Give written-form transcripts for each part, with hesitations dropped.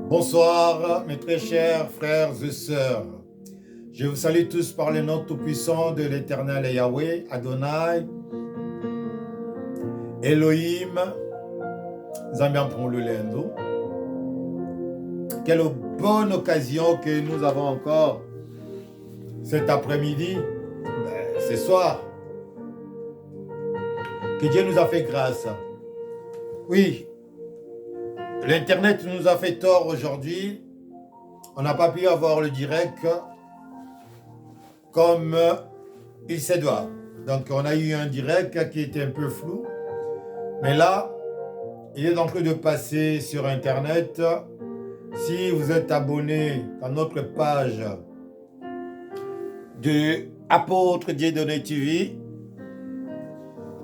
Bonsoir, mes très chers frères et sœurs. Je vous salue tous par le nom tout-puissant de l'Éternel Yahweh, Adonai, Elohim, Zambian pour le Lendo. Quelle bonne occasion que nous avons encore cet après-midi, ce soir, que Dieu nous a fait grâce. Oui, l'Internet nous a fait tort aujourd'hui. On n'a pas pu avoir le direct comme il se doit. Donc on a eu un direct qui était un peu flou. Mais là, il est donc de passer sur Internet. Si vous êtes abonné à notre page de Apôtre Dieudonné TV,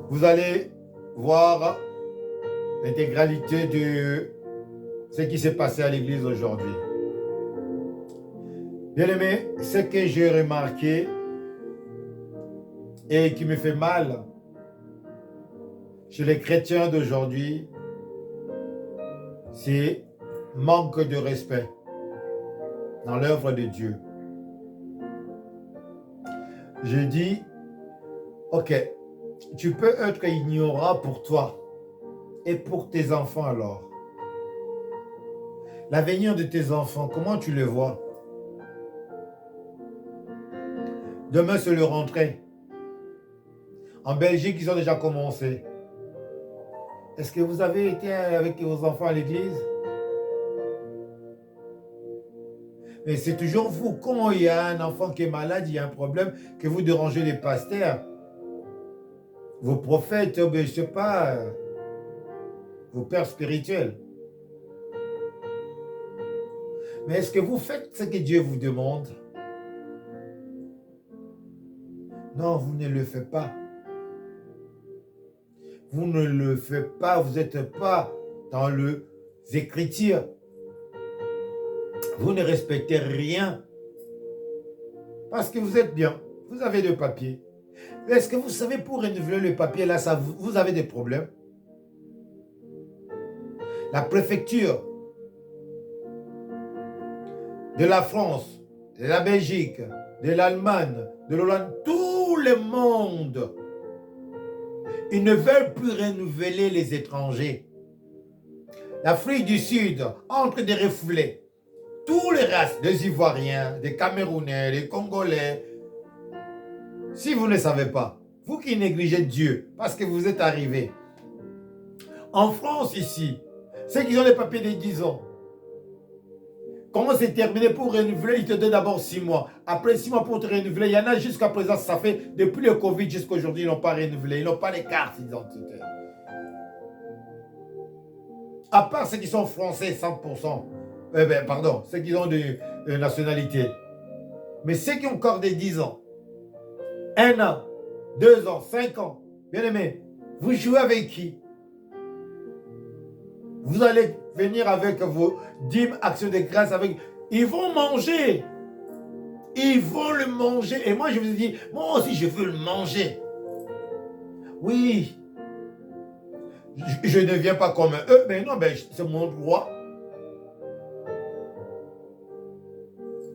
vous allez voir l'intégralité de ce qui s'est passé à l'église aujourd'hui. Bien aimé, ce que j'ai remarqué et qui me fait mal chez les chrétiens d'aujourd'hui, c'est manque de respect dans l'œuvre de Dieu. Je dis, ok, tu peux être ignorant pour toi et pour tes enfants alors. L'avenir de tes enfants, comment tu le vois? Demain, c'est le rentrée. En Belgique, ils ont déjà commencé. Est-ce que vous avez été avec vos enfants à l'église? Mais c'est toujours vous. Quand il y a un enfant qui est malade, il y a un problème, que vous dérangez les pasteurs, vos prophètes, je ne sais pas, vos pères spirituels. Mais est-ce que vous faites ce que Dieu vous demande? Non, vous ne le faites pas. Vous ne le faites pas, vous n'êtes pas dans les Écritures. Vous ne respectez rien. Parce que vous êtes bien, vous avez des papiers. Est-ce que vous savez, pour renouveler le papier, là, vous avez des problèmes? La préfecture de la France, de la Belgique, de l'Allemagne, de l'Hollande, tout le monde, ils ne veulent plus renouveler les étrangers. L'Afrique du Sud, entre des refoulés, tous les races, des Ivoiriens, des Camerounais, des Congolais. Si vous ne savez pas, vous qui négligez Dieu, parce que vous êtes arrivés, en France ici, ceux qui ont les papiers de 10 ans, comment c'est terminé pour renouveler, ils te donnent d'abord 6 mois. Après 6 mois pour te renouveler, il y en a jusqu'à présent, ça fait depuis le Covid jusqu'à aujourd'hui, ils n'ont pas renouvelé, ils n'ont pas les cartes d'identité. À part ceux qui sont français 100%, pardon, ceux qui ont de nationalité. Mais ceux qui ont encore des 10 ans, 1 an, 2 ans, 5 ans, bien aimé, vous jouez avec qui? Vous allez venir avec vos dîmes, actions de grâce, avec... Ils vont manger. Ils vont le manger. Et moi, je vous dis, moi aussi, je veux le manger. Oui. Je ne viens pas comme eux, mais non, c'est mon droit.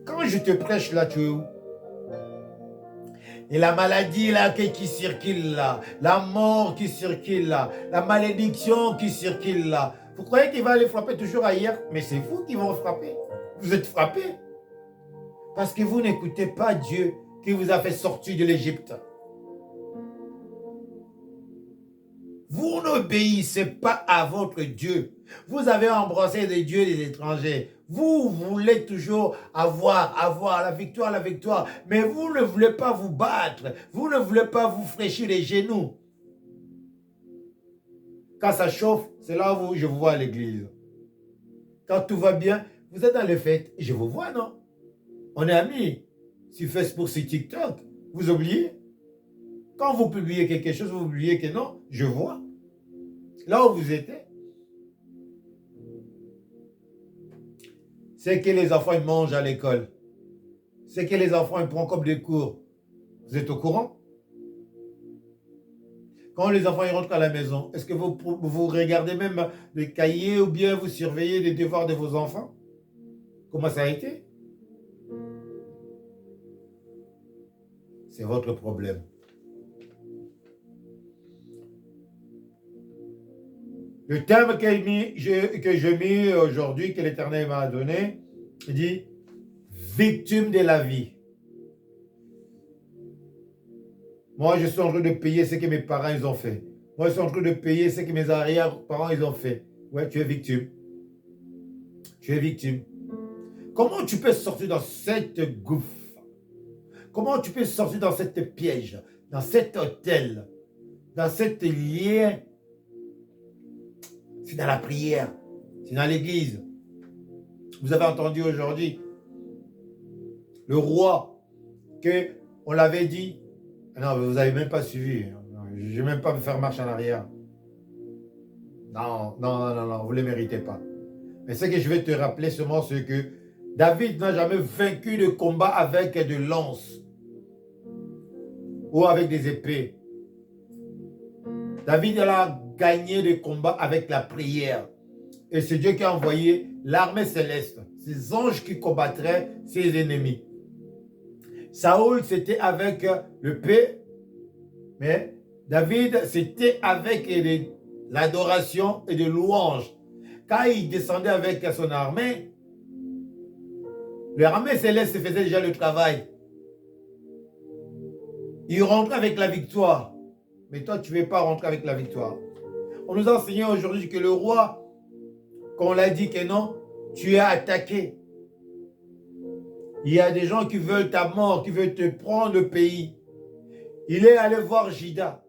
Quand je te prêche là, tu es où? Et la maladie là qui circule là, la mort qui circule là, la malédiction qui circule là. Vous croyez qu'il va les frapper toujours ailleurs? Mais c'est vous qui vont frapper. Vous êtes frappés. Parce que vous n'écoutez pas Dieu qui vous a fait sortir de l'Égypte. Vous n'obéissez pas à votre Dieu. Vous avez embrassé des dieux des étrangers. Vous voulez toujours avoir la victoire. Mais vous ne voulez pas vous battre. Vous ne voulez pas vous fraîchir les genoux. Quand ça chauffe, c'est là où je vous vois à l'église. Quand tout va bien, vous êtes dans les fêtes. Je vous vois, non? On est amis. Sur Facebook, sur TikTok. Vous oubliez? Quand vous publiez quelque chose, vous oubliez que non, je vois. Là où vous étiez. C'est que les enfants ils mangent à l'école. C'est que les enfants ils prennent comme des cours. Vous êtes au courant? Quand les enfants ils rentrent à la maison, est-ce que vous regardez même les cahiers ou bien vous surveillez les devoirs de vos enfants? Comment ça a été? C'est votre problème. Le terme que je mis aujourd'hui, que l'Éternel m'a donné, il dit victime de la vie. Moi, je suis en train de payer ce que mes parents ils ont fait. Moi, je suis en train de payer ce que mes arrière-parents ils ont fait. Ouais, tu es victime. Tu es victime. Comment tu peux sortir dans cette gouffre? Comment tu peux sortir dans cette piège, dans cet hôtel, dans cette lien? C'est dans la prière, c'est dans l'église. Vous avez entendu aujourd'hui le roi que on l'avait dit. Non, vous n'avez même pas suivi. Je ne vais même pas me faire marche en arrière. Non, non, non, non, non, vous ne le méritez pas. Mais ce que je vais te rappeler seulement, c'est que David n'a jamais vaincu de combat avec de lances ou avec des épées. David a gagné des combats avec la prière. Et c'est Dieu qui a envoyé l'armée céleste, ces anges qui combattraient ses ennemis. Saoul, c'était avec l'épée, mais David, c'était avec l'adoration et de louanges. Quand il descendait avec son armée, l'armée céleste faisait déjà le travail. Il rentrait avec la victoire. Mais toi, tu ne veux pas rentrer avec la victoire. On nous a enseigné aujourd'hui que le roi, quand on l'a dit que non, tu es attaqué. Il y a des gens qui veulent ta mort, qui veulent te prendre le pays. Il est allé voir Jida.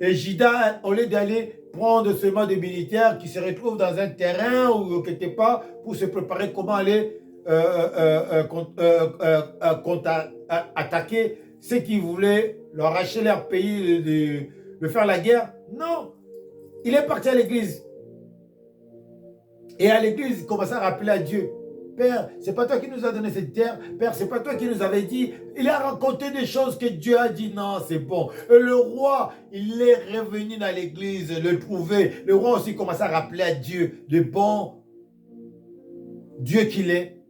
Et Jida, au lieu d'aller prendre seulement des militaires qui se retrouvent dans un terrain ou quelque part pour se préparer comment aller attaquer ceux qui voulaient leur arracher leur pays, de faire la guerre. Non, il est parti à l'église. Et à l'église, il commençait à rappeler à Dieu. Père, c'est pas toi qui nous as donné cette terre. Père, c'est pas toi qui nous avais dit. Il a raconté des choses que Dieu a dit. Non, c'est bon. Et le roi, il est revenu dans l'église, le trouver. Le roi aussi commençait à rappeler à Dieu le bon Dieu qu'il est.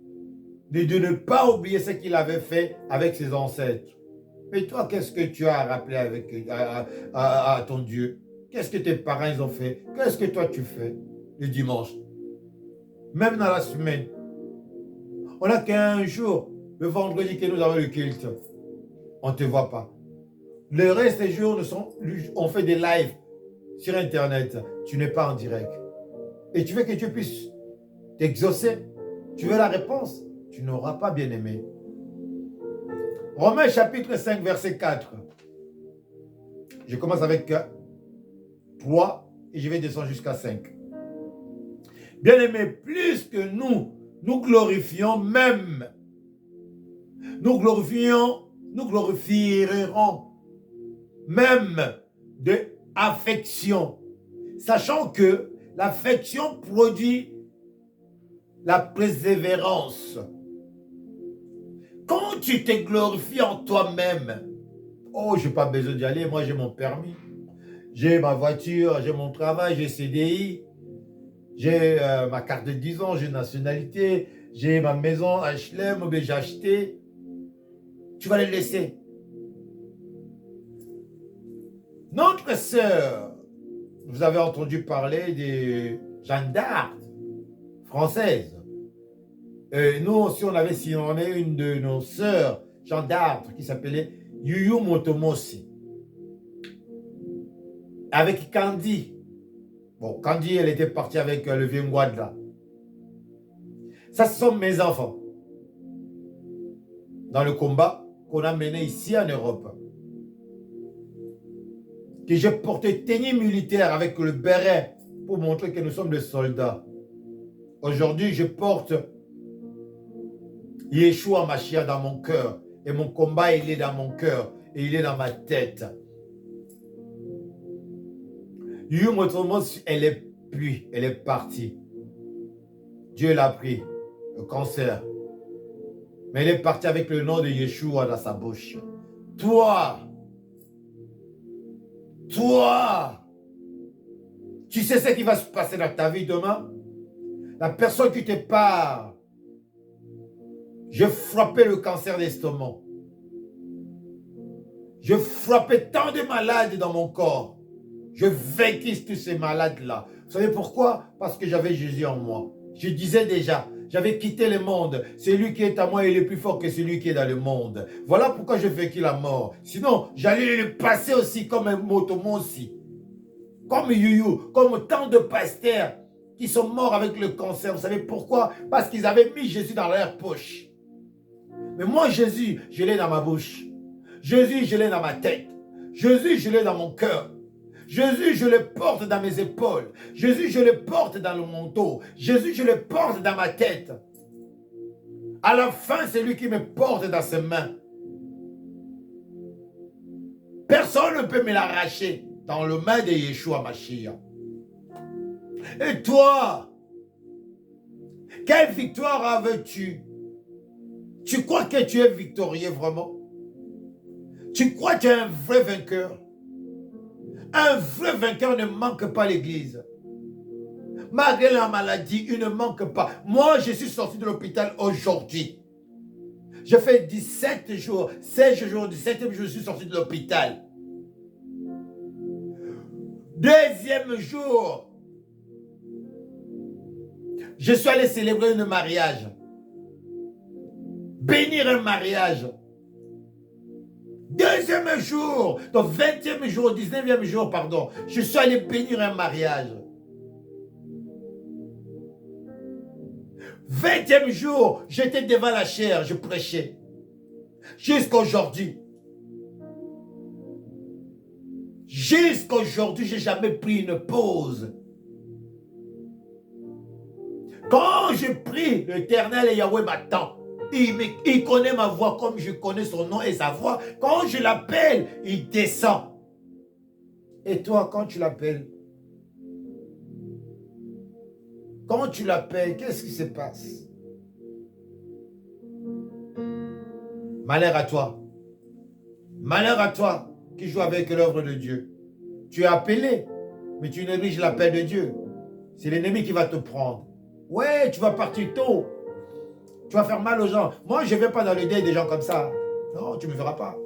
De ne pas oublier ce qu'il avait fait avec ses ancêtres. Mais toi, qu'est-ce que tu as rappelé à ton Dieu? Qu'est-ce que tes parents ils ont fait? Qu'est-ce que toi tu fais le dimanche? Même dans la semaine. On n'a qu'un jour, le vendredi que nous avons le culte. On ne te voit pas. Le reste des jours, on fait des lives sur Internet. Tu n'es pas en direct. Et tu veux que Dieu puisse t'exaucer. Tu veux la réponse? Tu n'auras pas bien aimé. Romains chapitre 5, verset 4. Je commence avec 3 et je vais descendre jusqu'à 5. Bien aimé, plus que nous glorifions même. Nous glorifierons même de affection. Sachant que l'affection produit la persévérance. Quand tu te glorifies en toi-même, oh, je n'ai pas besoin d'y aller, moi j'ai mon permis, j'ai ma voiture, j'ai mon travail, j'ai CDI, j'ai ma carte de 10 ans, j'ai nationalité, j'ai ma maison HLM, j'ai acheté. Tu vas les laisser. Notre sœur, vous avez entendu parler de Jeanne d'Arc, française. Nous aussi, on avait sillonné une de nos sœurs, Jeanne d'Arc, qui s'appelait Yuyu Motomosi. Avec Candy. Bon, Candy, elle était partie avec le vieux Ngwadla. Ça, ce sont mes enfants. Dans le combat qu'on a mené ici en Europe. Que j'ai porté tenue militaire avec le béret pour montrer que nous sommes des soldats. Aujourd'hui, je porte Yeshua Mashiach dans mon cœur. Et mon combat, il est dans mon cœur. Et il est dans ma tête. Elle est partie. Dieu l'a pris. Le cancer. Mais elle est partie avec le nom de Yeshua dans sa bouche. Toi, tu sais ce qui va se passer dans ta vie demain? La personne qui te parle Je frappais le cancer d'estomac. Je frappais tant de malades dans mon corps. Je vainquis tous ces malades-là. Vous savez pourquoi? Parce que j'avais Jésus en moi. Je disais déjà, j'avais quitté le monde. Celui qui est à moi, il est plus fort que celui qui est dans le monde. Voilà pourquoi je vainquis la mort. Sinon, j'allais le passer aussi comme un moto, moi aussi. Comme Youyou, comme tant de pasteurs qui sont morts avec le cancer. Vous savez pourquoi? Parce qu'ils avaient mis Jésus dans leur poche. Mais moi, Jésus, je l'ai dans ma bouche. Jésus, je l'ai dans ma tête. Jésus, je l'ai dans mon cœur. Jésus, je le porte dans mes épaules. Jésus, je le porte dans le manteau. Jésus, je le porte dans ma tête. À la fin, c'est lui qui me porte dans ses mains. Personne ne peut me l'arracher dans le main de Yeshua Mashiach. Et toi, quelle victoire avais-tu? Tu crois que tu es victorieux vraiment? Tu crois que tu es un vrai vainqueur? Un vrai vainqueur ne manque pas l'église. Malgré la maladie, il ne manque pas. Moi, je suis sorti de l'hôpital aujourd'hui. Je fais 17 jours, 16 jours, 17e jour, je suis sorti de l'hôpital. Deuxième jour, je suis allé célébrer un mariage. Bénir un mariage. Deuxième jour, donc 20e jour, 19e jour, pardon, je suis allé bénir un mariage. 20e jour, j'étais devant la chaire, je prêchais. Jusqu'à aujourd'hui. Jusqu'à aujourd'hui, je n'ai jamais pris une pause. Quand je prie, l'Éternel et Yahweh m'attend. Il connaît ma voix comme je connais son nom et sa voix. Quand je l'appelle, il descend. Et toi, quand tu l'appelles? Quand tu l'appelles, qu'est-ce qui se passe? Malheur à toi. Malheur à toi qui joue avec l'œuvre de Dieu. Tu es appelé, mais tu négliges l'appel de Dieu. C'est l'ennemi qui va te prendre. Ouais, tu vas partir tôt. Tu vas faire mal aux gens. Moi, je ne vais pas dans le deuil des gens comme ça. Non, tu ne me verras pas.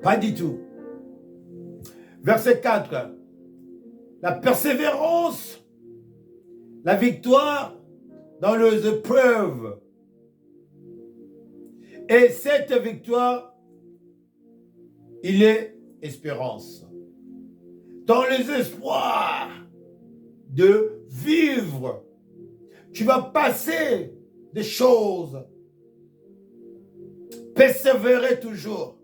Pas du tout. Verset 4. La persévérance, la victoire dans les épreuves. Et cette victoire, il est espérance. Dans les espoirs de vivre. Tu vas passer des choses. Persévérer toujours.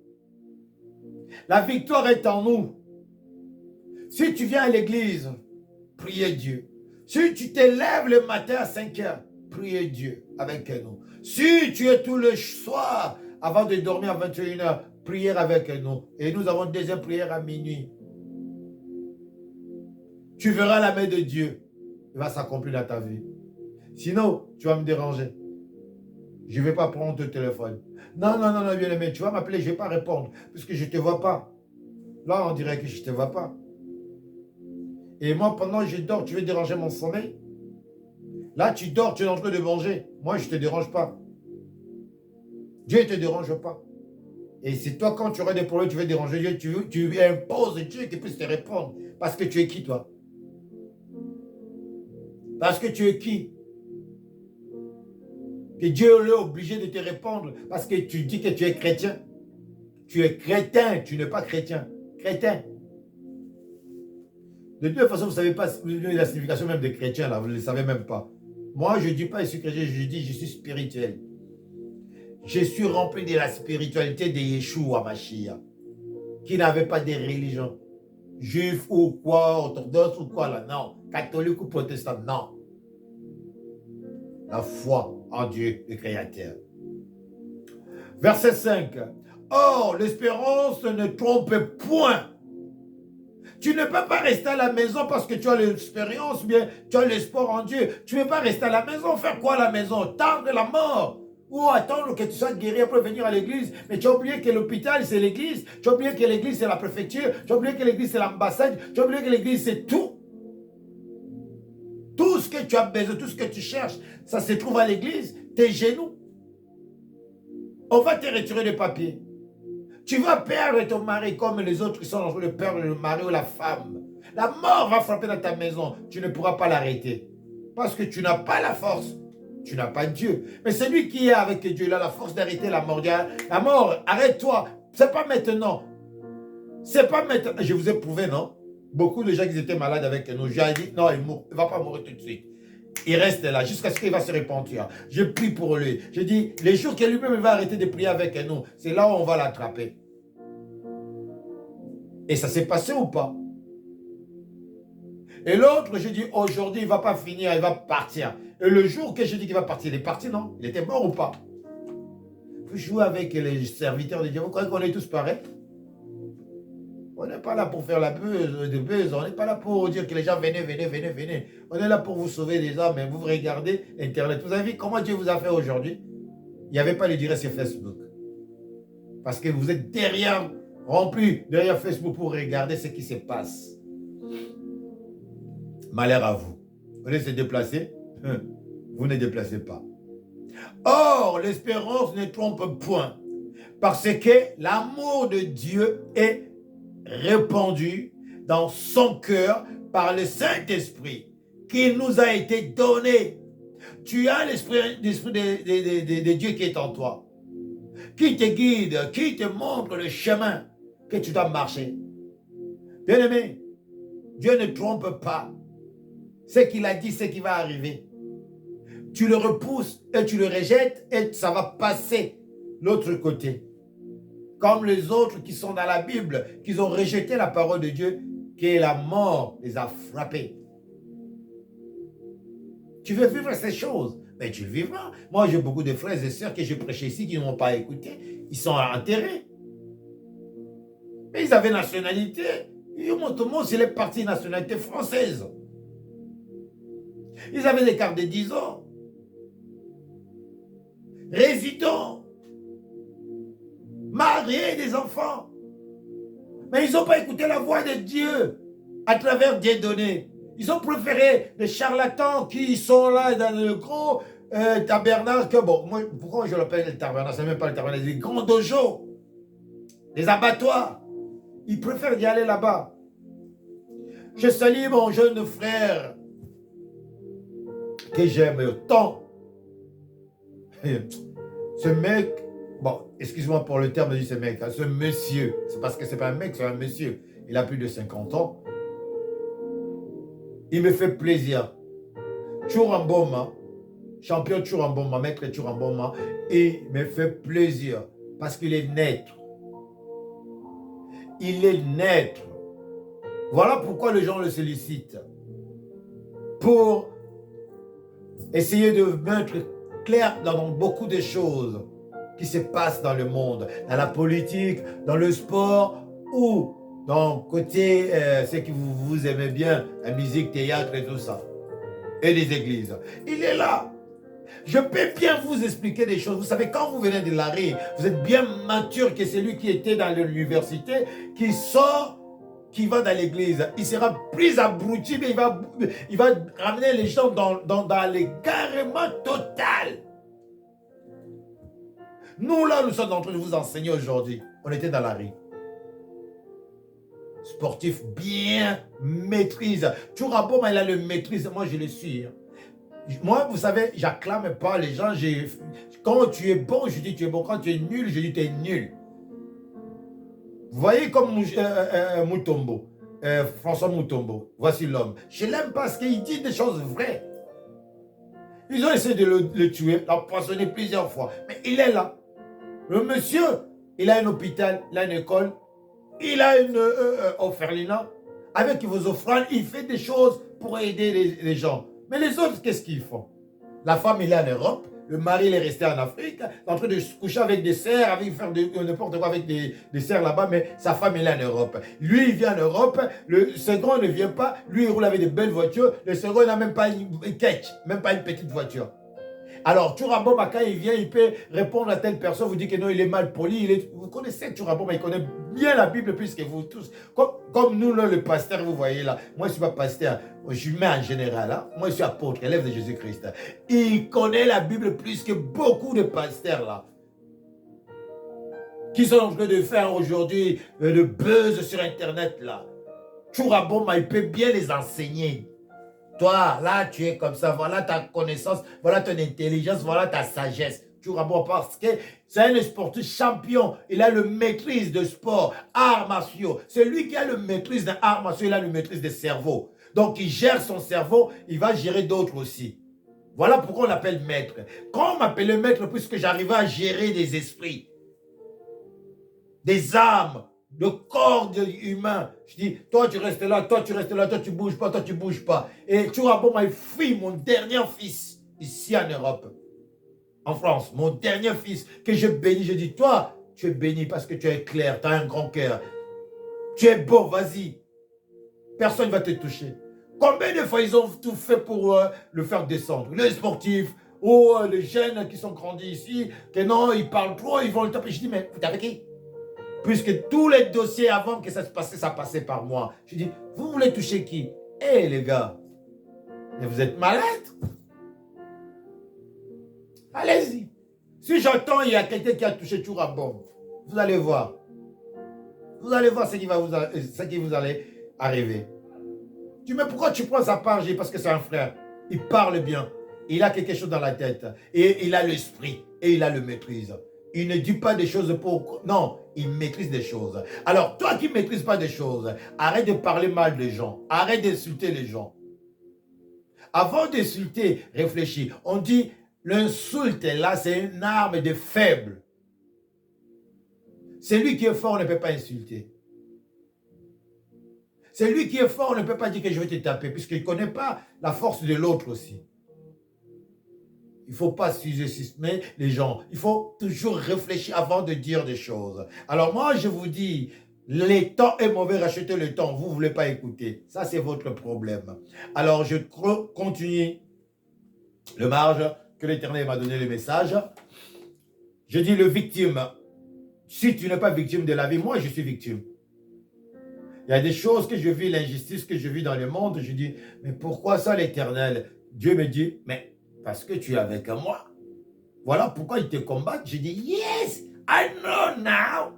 La victoire est en nous. Si tu viens à l'église, priez Dieu. Si tu te lèves le matin à 5 heures, priez Dieu avec nous. Si tu es tout le soir, avant de dormir à 21 heures, priez avec nous. Et nous avons une deuxième prière à minuit. Tu verras la main de Dieu. Il va s'accomplir dans ta vie. Sinon, tu vas me déranger. Je ne vais pas prendre ton téléphone. Non, non, non, non, bien aimé, tu vas m'appeler, je ne vais pas répondre, puisque je ne te vois pas. Là, on dirait que je ne te vois pas. Et moi, pendant que je dors, tu veux déranger mon sommeil? Là, tu dors, tu es en train de manger. Moi, je ne te dérange pas. Dieu ne te dérange pas. Et c'est toi, quand tu auras des problèmes, tu veux déranger Dieu, tu imposes Dieu qui puisse te répondre. Parce que tu es qui, toi? Parce que tu es qui? Que Dieu est obligé de te répondre parce que tu dis que tu es chrétien. Tu es crétin, tu n'es pas chrétien. Crétin. De toute façon, vous ne savez pas la signification même de chrétien, là, vous ne le savez même pas. Moi, je ne dis pas je suis chrétien, je dis je suis spirituel. Je suis rempli de la spiritualité de Yeshua Mashiach, qui n'avait pas de religion. Juif ou quoi, orthodoxe ou quoi, là, non. Catholique ou protestant, non. La foi en Dieu, le Créateur. Verset 5. Or, l'espérance ne trompe point. Tu ne peux pas rester à la maison parce que tu as l'expérience, bien, tu as l'espoir en Dieu. Tu ne peux pas rester à la maison, faire quoi à la maison? Tendre la mort. Ou attendre que tu sois guéri pour venir à l'église. Mais tu as oublié que l'hôpital, c'est l'église. Tu as oublié que l'église, c'est la préfecture. Tu as oublié que l'église, c'est l'ambassade. Tu as oublié que l'église, c'est tout. Tout ce que tu as besoin, tout ce que tu cherches, ça se trouve à l'église. tes genoux. On va te retirer les papiers. Tu vas perdre ton mari comme les autres qui sont en train de perdre le mari ou la femme. La mort va frapper dans ta maison. Tu ne pourras pas l'arrêter. Parce que tu n'as pas la force. Tu n'as pas Dieu. Mais celui qui est avec Dieu, il a la force d'arrêter la mort. La mort, arrête-toi. C'est pas maintenant. C'est pas maintenant. Je vous ai prouvé, non? Beaucoup de gens qui étaient malades avec nous, j'ai dit, non, il ne va pas mourir tout de suite. Il reste là jusqu'à ce qu'il va se repentir. Je prie pour lui. Je dis, les jours que lui-même va arrêter de prier avec nous, c'est là où on va l'attraper. Et ça s'est passé ou pas? Et l'autre, je dis, aujourd'hui, il ne va pas finir, il va partir. Et le jour que je dis qu'il va partir, il est parti, non? Il était mort ou pas? Vous jouez avec les serviteurs de Dieu. Vous croyez qu'on est tous pareils? On n'est pas là pour faire la buzz, on n'est pas là pour dire que les gens venez, venez, venez, venez. On est là pour vous sauver des âmes. Vous regardez Internet. Vous avez vu comment Dieu vous a fait aujourd'hui? Il n'y avait pas de direct sur Facebook. Parce que vous êtes derrière, rempli derrière Facebook pour regarder ce qui se passe. Malheur à vous. Vous voulez se déplacer? Vous ne déplacez pas. Or, l'espérance ne trompe point. Parce que l'amour de Dieu est répandu dans son cœur par le Saint-Esprit qui nous a été donné. Tu as l'Esprit de Dieu qui est en toi, qui te guide, qui te montre le chemin que tu dois marcher. Bien-aimé, Dieu ne trompe pas. Ce qu'il a dit, c'est qui va arriver. Tu le repousses et tu le rejettes et ça va passer l'autre côté. Comme les autres qui sont dans la Bible, qui ont rejeté la parole de Dieu, que la mort les a frappés. Tu veux vivre ces choses, mais tu le vivras. Moi, j'ai beaucoup de frères et sœurs que je prêchais ici qui ne m'ont pas écouté. Ils sont enterrés. Mais ils avaient nationalité. Tout le monde, c'est les partis nationalité française. Ils avaient des cartes de 10 ans. Résidents. Mariés, des enfants. Mais ils n'ont pas écouté la voix de Dieu à travers Dieu donné. Ils ont préféré les charlatans qui sont là dans le gros tabernacle. Bon, moi, pourquoi je l'appelle le tabernacle? Ce n'est même pas le tabernacle, c'est les grands dojos, les abattoirs. Ils préfèrent y aller là-bas. Je salue mon jeune frère que j'aime autant. Ce mec, bon, excuse-moi pour le terme de ce mec, ce monsieur, c'est parce que c'est pas un mec, c'est un monsieur. Il a plus de 50 ans. Il me fait plaisir. Churamboma, champion Churamboma, maître Churamboma, il me fait plaisir parce qu'il est net. Il est net. Voilà pourquoi les gens le sollicitent. Pour essayer de mettre clair dans beaucoup de choses qui se passent dans le monde, dans la politique, dans le sport ou dans le côté, ce que vous aimez bien, la musique, théâtre et tout ça. Et les églises. Il est là. Je peux bien vous expliquer des choses. Vous savez, quand vous venez de la rue, vous êtes bien mature que celui qui était dans l'université, qui sort, qui va dans l'église. Il sera plus abruti, mais il va ramener les gens dans l'égarement total. Nous, là, nous sommes en train de vous enseigner aujourd'hui. On était dans la rue. Sportif bien maîtrise. Churamboma, il a le maîtrise. Moi, je le suis. Moi, vous savez, j'acclame pas les gens. Quand tu es bon, je dis tu es bon. Quand tu es nul, je dis tu es nul. Vous voyez comme Mutombo, François Mutombo, voici l'homme. Je ne l'aime pas parce qu'il dit des choses vraies. Ils ont essayé de le tuer, l'empoisonner plusieurs fois. Mais il est là. Le monsieur, il a un hôpital, il a une école, il a une orphelinat. Avec vos offrandes, il fait des choses pour aider les gens. Mais les autres, qu'est-ce qu'ils font? La femme, il est en Europe. Le mari, il est resté en Afrique, en train de se coucher avec des serres, avec faire n'importe quoi avec des serres là-bas, mais sa femme, il est en Europe. Lui, il vient en Europe, le second ne vient pas, lui, il roule avec des belles voitures, le second, il n'a même pas une catch, même pas une petite voiture. Alors, Turaboma, quand il vient, il peut répondre à telle personne, vous dit que non, il est mal poli. Vous connaissez Turaboma, il connaît bien la Bible plus que vous tous. Comme nous, là, le pasteur, vous voyez là, moi je ne suis pas pasteur, je mets en général, hein. Moi je suis apôtre, élève de Jésus-Christ. Il connaît la Bible plus que beaucoup de pasteurs là, qui sont en train de faire aujourd'hui le buzz sur Internet là. Turaboma, il peut bien les enseigner. Toi, là, tu es comme ça. Voilà ta connaissance, voilà ton intelligence, voilà ta sagesse. Turaboma, parce que c'est un sportif champion. Il a le maîtrise de sport, arts martiaux. Celui qui a le maîtrise d'un art martiaux, il a le maîtrise des cerveaux. Donc, il gère son cerveau, il va gérer d'autres aussi. Voilà pourquoi on l'appelle maître. Quand on m'appelait maître, puisque j'arrivais à gérer des esprits, des âmes, le corps humain. Je dis, toi tu restes là, toi tu restes là, toi tu bouges pas, toi tu bouges pas. Et Turaboma, il fuit mon dernier fils, ici en Europe, en France, mon dernier fils, que je bénis. Je dis, toi, tu es béni parce que tu es clair, tu as un grand cœur. Tu es beau, vas-y. Personne ne va te toucher. Combien de fois ils ont tout fait pour le faire descendre? Les sportifs, ou les jeunes qui sont grandis ici, que non, ils parlent trop, ils vont le taper. Je dis, mais vous tapez qui? Puisque tous les dossiers avant que ça se passait, ça passait par moi. Je dis, vous voulez toucher qui? Eh les gars, mais vous êtes malades? Allez-y. Si j'entends il y a quelqu'un qui a touché Turaboma, vous allez voir. Vous allez voir ce qui vous allez arriver. Tu dis, mais pourquoi tu prends sa part? Parce que c'est un frère. Il parle bien. Il a quelque chose dans la tête. Et il a l'esprit. Et il a le maîtrise. Il ne dit pas des choses pour... Non, il maîtrise des choses. Alors, toi qui ne maîtrises pas des choses, arrête de parler mal des gens. Arrête d'insulter les gens. Avant d'insulter, réfléchis. On dit, l'insulte, là, c'est une arme de faible. Celui qui est fort ne peut pas insulter. Celui qui est fort ne peut pas dire que je vais te taper, puisqu'il ne connaît pas la force de l'autre aussi. Il ne faut pas sous-estimer les gens. Il faut toujours réfléchir avant de dire des choses. Alors moi, je vous dis, le temps est mauvais, rachetez le temps. Vous ne voulez pas écouter. Ça, c'est votre problème. Alors, je continue le marge que l'Éternel m'a donné le message. Je dis le victime. Si tu n'es pas victime de la vie, moi, je suis victime. Il y a des choses que je vis, l'injustice que je vis dans le monde. Je dis, mais pourquoi ça, l'Éternel? Dieu me dit, mais parce que tu es avec moi. Voilà pourquoi ils te combattent. Je dis, yes, I know now.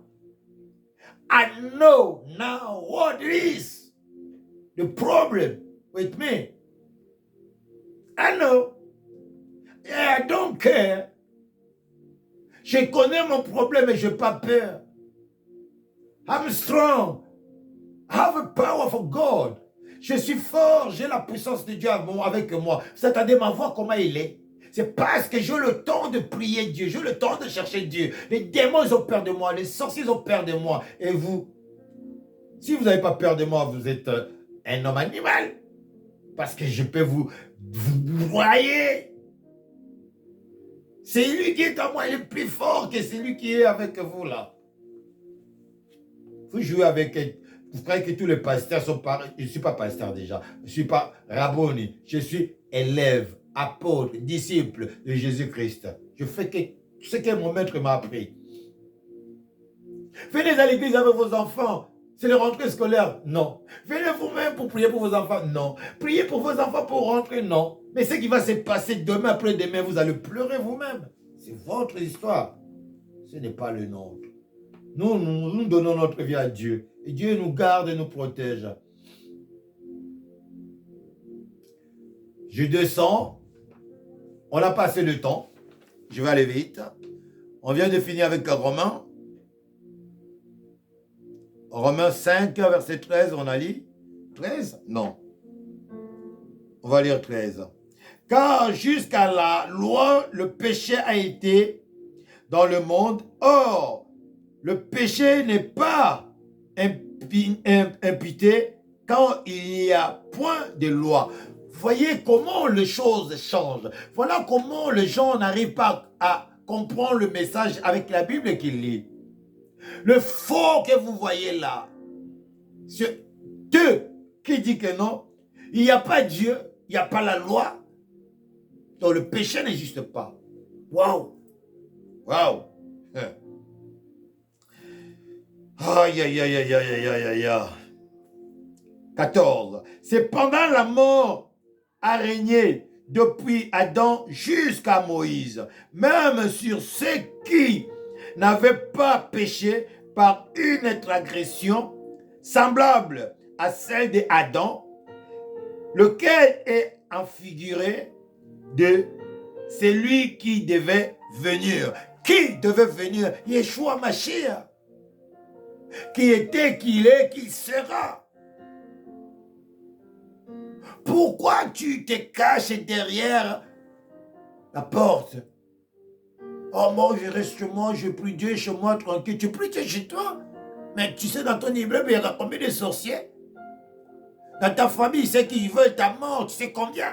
I know now what is the problem with me. I know. Yeah, I don't care. Je connais mon problème et je n'ai pas peur. I'm strong. I have a power for God. Je suis fort, j'ai la puissance de Dieu avec moi. C'est-à-dire ma voix, comment il est? C'est parce que j'ai le temps de prier Dieu, j'ai le temps de chercher Dieu. Les démons, ils ont peur de moi, les sorciers, ils ont peur de moi. Et vous, si vous n'avez pas peur de moi, vous êtes un homme animal. Parce que je peux vous broyer. C'est lui qui est en moi, il est plus fort que celui qui est avec vous là. Vous jouez avec... Vous croyez que tous les pasteurs sont pareils? Je ne suis pas pasteur déjà. Je ne suis pas rabboni. Je suis élève, apôtre, disciple de Jésus-Christ. Je fais ce que mon maître m'a appris. Venez à l'église avec vos enfants. C'est la rentrée scolaire? Non. Venez vous-même pour prier pour vos enfants? Non. Priez pour vos enfants pour rentrer? Non. Mais ce qui va se passer demain après-demain, vous allez pleurer vous-même. C'est votre histoire. Ce n'est pas le nôtre. Nous donnons notre vie à Dieu. Et Dieu nous garde et nous protège. Je descends. On a passé le temps. Je vais aller vite. On vient de finir avec Romains. Romains 5, verset 13, on a lu 13? Non. On va lire 13. Car jusqu'à la loi, le péché a été dans le monde. Or, le péché n'est pas imputé quand il n'y a point de loi. Voyez comment les choses changent. Voilà comment les gens n'arrivent pas à comprendre le message avec la Bible qu'ils lisent. Le faux que vous voyez là, c'est Dieu qui dit que non, il n'y a pas Dieu, il n'y a pas la loi. Donc le péché n'existe pas. Waouh! Waouh! Aïe, aïe, aïe, aïe, aïe, aïe, aïe, aïe. 14. C'est pendant la mort a régné depuis Adam jusqu'à Moïse, même sur ceux qui n'avaient pas péché par une transgression semblable à celle d'Adam, lequel est en figuré de celui qui devait venir. Qui devait venir? Yeshua Mashiach. Qui était, qui est, qui sera. Pourquoi tu te caches derrière la porte? Oh, moi, je reste chez moi, je prie Dieu chez moi, tranquille. Tu pries Dieu chez toi? Mais tu sais, dans ton immeuble, il y a combien de sorciers? Dans ta famille, c'est qui veulent ta mort, tu sais combien?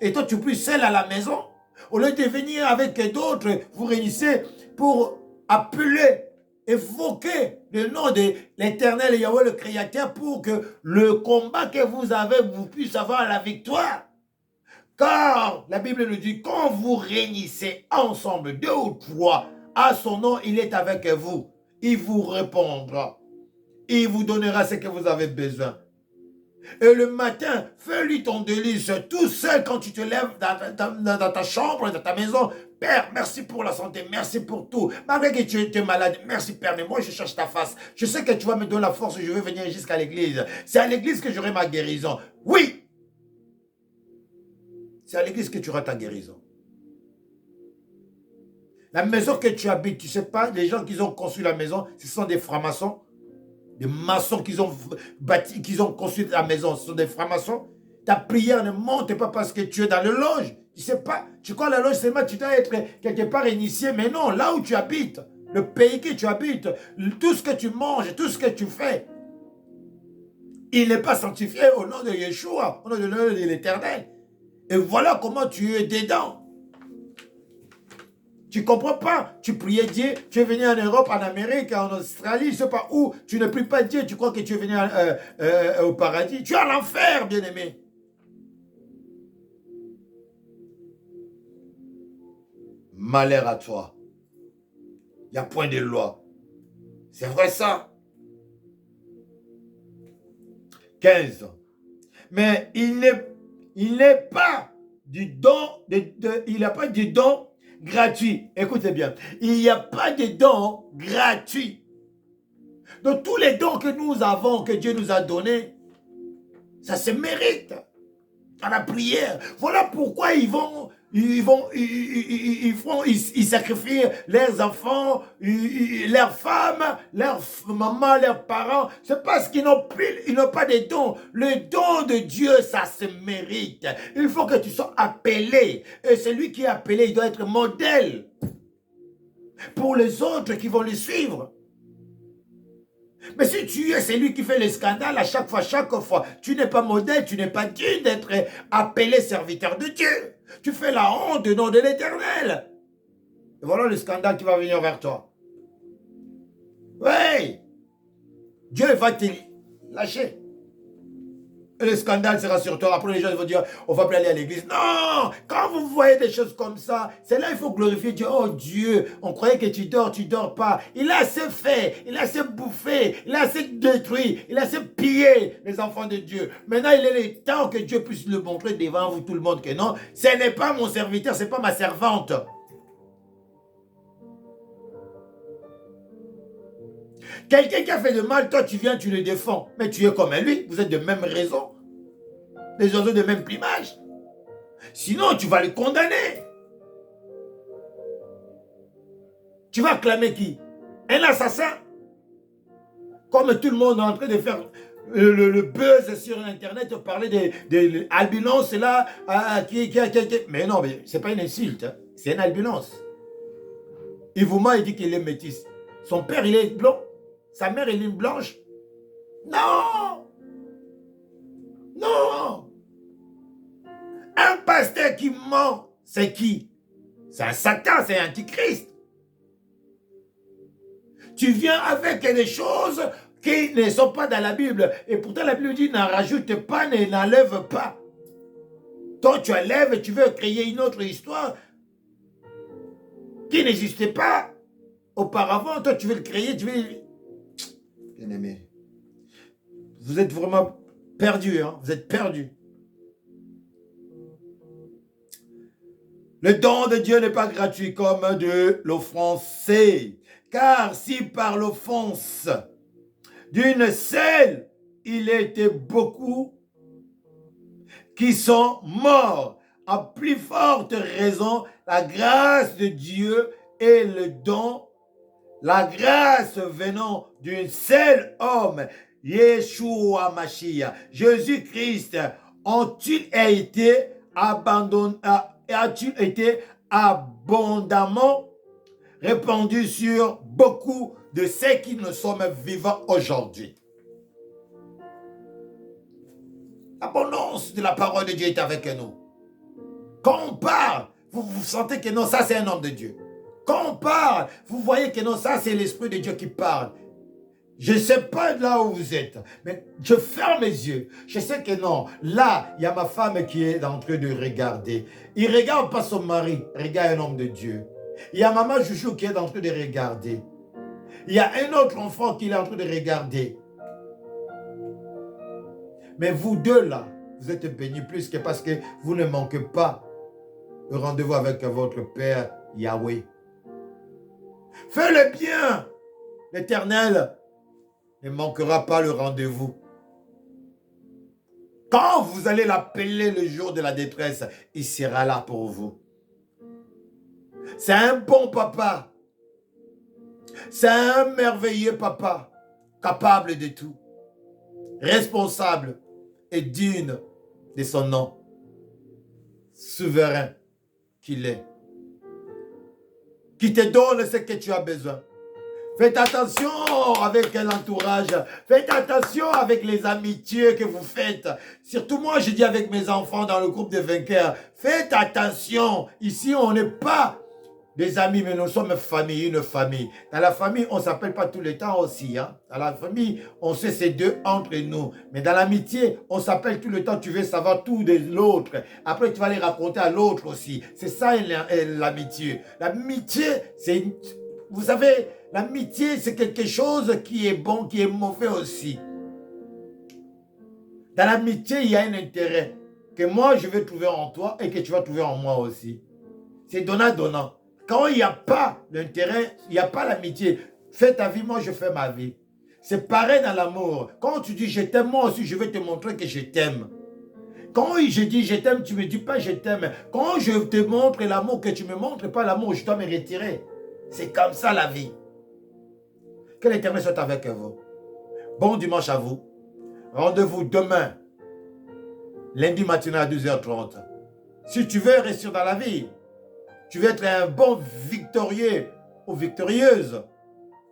Et toi, tu pries seul à la maison? Au lieu de venir avec d'autres, vous réunissez pour appeler, évoquer le nom de l'Éternel Yahweh le Créateur pour que le combat que vous avez, vous puissiez avoir la victoire. Car la Bible nous dit, quand vous réunissez ensemble, 2 ou 3, à son nom, il est avec vous. Il vous répondra. Il vous donnera ce que vous avez besoin. Et le matin, fais-lui ton délice, tout seul quand tu te lèves dans ta chambre, dans ta maison. Père, merci pour la santé, merci pour tout. Malgré que tu es malade, merci Père, mais moi je cherche ta face. Je sais que tu vas me donner la force, je vais venir jusqu'à l'église. C'est à l'église que j'aurai ma guérison. Oui! C'est à l'église que tu auras ta guérison. La maison que tu habites, tu ne sais pas, les gens qui ont construit la maison, ce sont des francs-maçons. Des maçons qui ont bâti, qui ont construit la maison, ce sont des francs-maçons. Ta prière ne monte pas parce que tu es dans le loge. Tu ne sais pas, tu crois la loge seulement, tu dois être quelque part initié. Mais non, là où tu habites, le pays que tu habites, tout ce que tu manges, tout ce que tu fais, il n'est pas sanctifié au nom de Yeshua, au nom de l'Éternel. Et voilà comment tu es dedans. Tu ne comprends pas. Tu priais Dieu, tu es venu en Europe, en Amérique, en Australie, je ne sais pas où. Tu ne pries pas Dieu, tu crois que tu es venu au paradis. Tu es en enfer, bien-aimé. Malheur à toi. Il n'y a point de loi. C'est vrai ça. 15. Mais il n'est pas du don, il n'a pas du don gratuit. Écoutez bien, il n'y a pas de dons gratuits. Donc tous les dons que nous avons, que Dieu nous a donnés, ça se mérite dans la prière. Voilà pourquoi ils sacrifient leurs enfants, leurs femmes, leurs mamans, leurs parents. C'est parce qu'ils n'ont pas de dons. Le don de Dieu, ça se mérite. Il faut que tu sois appelé. Et celui qui est appelé, il doit être modèle pour les autres qui vont le suivre. Mais si tu es celui qui fait le scandale à chaque fois, tu n'es pas modèle, tu n'es pas digne d'être appelé serviteur de Dieu. Tu fais la honte au nom de l'Éternel. Et voilà le scandale qui va venir vers toi. Oui, Dieu va te lâcher. Et le scandale sera sur toi. Après, les gens vont dire, on va plus aller à l'église. Non! Quand vous voyez des choses comme ça, c'est là qu'il faut glorifier Dieu. Oh Dieu, on croyait que tu dors pas. Il a assez fait, il a assez bouffé, il a assez détruit, il a assez pillé les enfants de Dieu. Maintenant, il est le temps que Dieu puisse le montrer devant vous, tout le monde, que non, ce n'est pas mon serviteur, ce n'est pas ma servante. Quelqu'un qui a fait de mal, toi tu viens, tu le défends. Mais tu es comme lui, vous êtes de même raison. Les oiseaux de même plumage. Sinon, tu vas le condamner. Tu vas clamer qui? Un assassin? Comme tout le monde est en train de faire le buzz sur Internet, parler des albinos là, mais non, mais c'est pas une insulte, hein. C'est un albinos. Il vous ment, il dit qu'il est métis. Son père, il est blanc. Sa mère, elle est blanche. Non! Non! Un pasteur qui ment, c'est qui? C'est un Satan, c'est un antichrist. Tu viens avec des choses qui ne sont pas dans la Bible. Et pourtant, la Bible dit, n'en rajoute pas, n'enlève pas. Toi, tu enlèves et tu veux créer une autre histoire qui n'existait pas auparavant. Toi, tu veux le créer, tu veux... Bien-aimé, vous êtes vraiment perdu, hein? Vous êtes perdu. Le don de Dieu n'est pas gratuit comme de l'offenser. Car si par l'offense d'une seule, il était beaucoup qui sont morts, à plus forte raison, la grâce de Dieu et le don, la grâce venant d'un seul homme, Yeshua Mashiach, Jésus-Christ, ont-ils été abandonnés, a-t-il été abondamment répandu sur beaucoup de ceux qui ne sommes vivants aujourd'hui. L'abondance de la parole de Dieu est avec nous. Quand on parle, vous sentez que non, ça c'est un homme de Dieu. Quand on parle, vous voyez que non, ça c'est l'Esprit de Dieu qui parle. Je ne sais pas là où vous êtes, mais je ferme mes yeux. Je sais que non, là, il y a ma femme qui est en train de regarder. Il ne regarde pas son mari, il regarde un homme de Dieu. Il y a maman Chouchou qui est en train de regarder. Il y a un autre enfant qui est en train de regarder. Mais vous deux là, vous êtes bénis plus que parce que vous ne manquez pas le rendez-vous avec votre Père Yahweh. Fais le bien, l'Éternel ne manquera pas le rendez-vous. Quand vous allez l'appeler le jour de la détresse, il sera là pour vous. C'est un bon papa. C'est un merveilleux papa, capable de tout, responsable et digne de son nom, souverain qu'il est, qui te donne ce que tu as besoin. Faites attention avec l'entourage. Faites attention avec les amitiés que vous faites. Surtout moi, je dis avec mes enfants dans le groupe des vainqueurs. Faites attention. Ici, on n'est pas des amis, mais nous sommes famille, une famille. Dans la famille, on ne s'appelle pas tout le temps aussi. Hein? Dans la famille, on sait ces deux entre nous. Mais dans l'amitié, on s'appelle tout le temps. Tu veux savoir tout de l'autre. Après, tu vas les raconter à l'autre aussi. C'est ça l'amitié. L'amitié, c'est... Vous savez, l'amitié, c'est quelque chose qui est bon, qui est mauvais aussi. Dans l'amitié, il y a un intérêt que moi, je vais trouver en toi et que tu vas trouver en moi aussi. C'est donnant-donnant. Quand il n'y a pas l'intérêt, il n'y a pas l'amitié. Fais ta vie, moi, je fais ma vie. C'est pareil dans l'amour. Quand tu dis je t'aime, moi aussi, je vais te montrer que je t'aime. Quand je dis je t'aime, tu ne me dis pas je t'aime. Quand je te montre l'amour, que tu ne me montres pas l'amour, je dois me retirer. C'est comme ça la vie. Que l'Éternel soit avec vous. Bon dimanche à vous. Rendez-vous demain, lundi matin à 12h30. Si tu veux réussir dans la vie, tu veux être un bon victorieux ou victorieuse,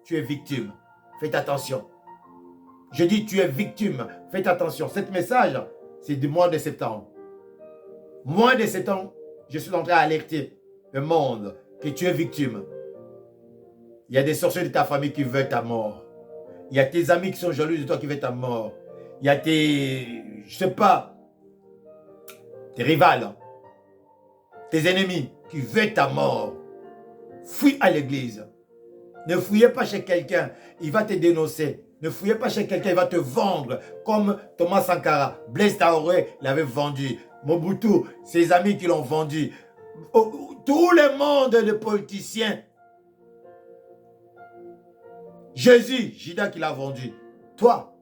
tu es victime. Faites attention. Je dis tu es victime. Faites attention. Ce message, c'est du mois de septembre. Mois de septembre, je suis en train d'alerter le monde que tu es victime. Il y a des sorciers de ta famille qui veulent ta mort. Il y a tes amis qui sont jaloux de toi qui veulent ta mort. Il y a tes, je sais pas, tes rivales, tes ennemis qui veulent ta mort. Fuis à l'église. Ne fouillez pas chez quelqu'un, il va te dénoncer. Ne fouillez pas chez quelqu'un, il va te vendre. Comme Thomas Sankara, Blaise Traoré l'avait vendu. Mobutu, ses amis qui l'ont vendu. Tout le monde de politiciens. Jésus, Judas qui l'a vendu. Toi,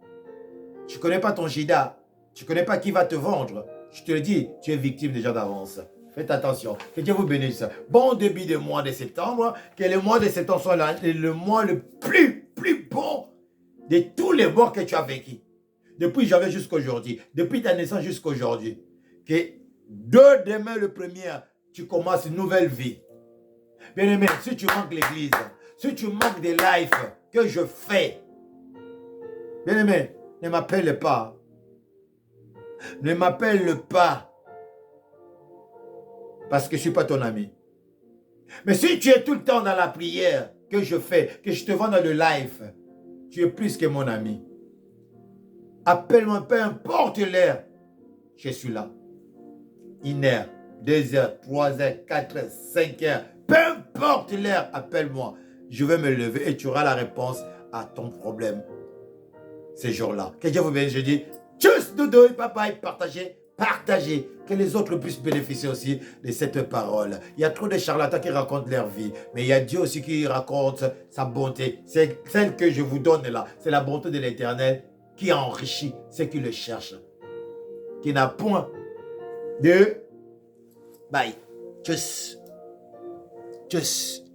tu ne connais pas ton Judas. Tu ne connais pas qui va te vendre. Je te le dis, tu es victime déjà d'avance. Faites attention. Que Dieu vous bénisse. Bon début de mois de septembre. Que le mois de septembre soit le mois le plus bon de tous les mois que tu as vécu. Depuis janvier jusqu'à aujourd'hui. Depuis ta naissance jusqu'à aujourd'hui. Que de demain le premier, tu commences une nouvelle vie. Bien aimé, si tu manques l'église, si tu manques des lives que je fais, bien aimé, ne m'appelle pas. Ne m'appelle pas. Parce que je ne suis pas ton ami. Mais si tu es tout le temps dans la prière que je fais, que je te vois dans le live, tu es plus que mon ami. Appelle-moi, peu importe l'heure, je suis là. 1 heure, 2 heures, 3 heures, 4 heures, 5 heures, peu importe l'heure, appelle-moi. Je vais me lever et tu auras la réponse à ton problème ces jours-là. Que Dieu vous bénisse. Je dis, tchuss, dodo, papa, partagez, partagez. Que les autres puissent bénéficier aussi de cette parole. Il y a trop de charlatans qui racontent leur vie, mais il y a Dieu aussi qui raconte sa bonté. C'est celle que je vous donne là. C'est la bonté de l'Éternel qui enrichit ceux qui le cherchent. Qui n'a point de... Bye. Tchuss. Tchuss.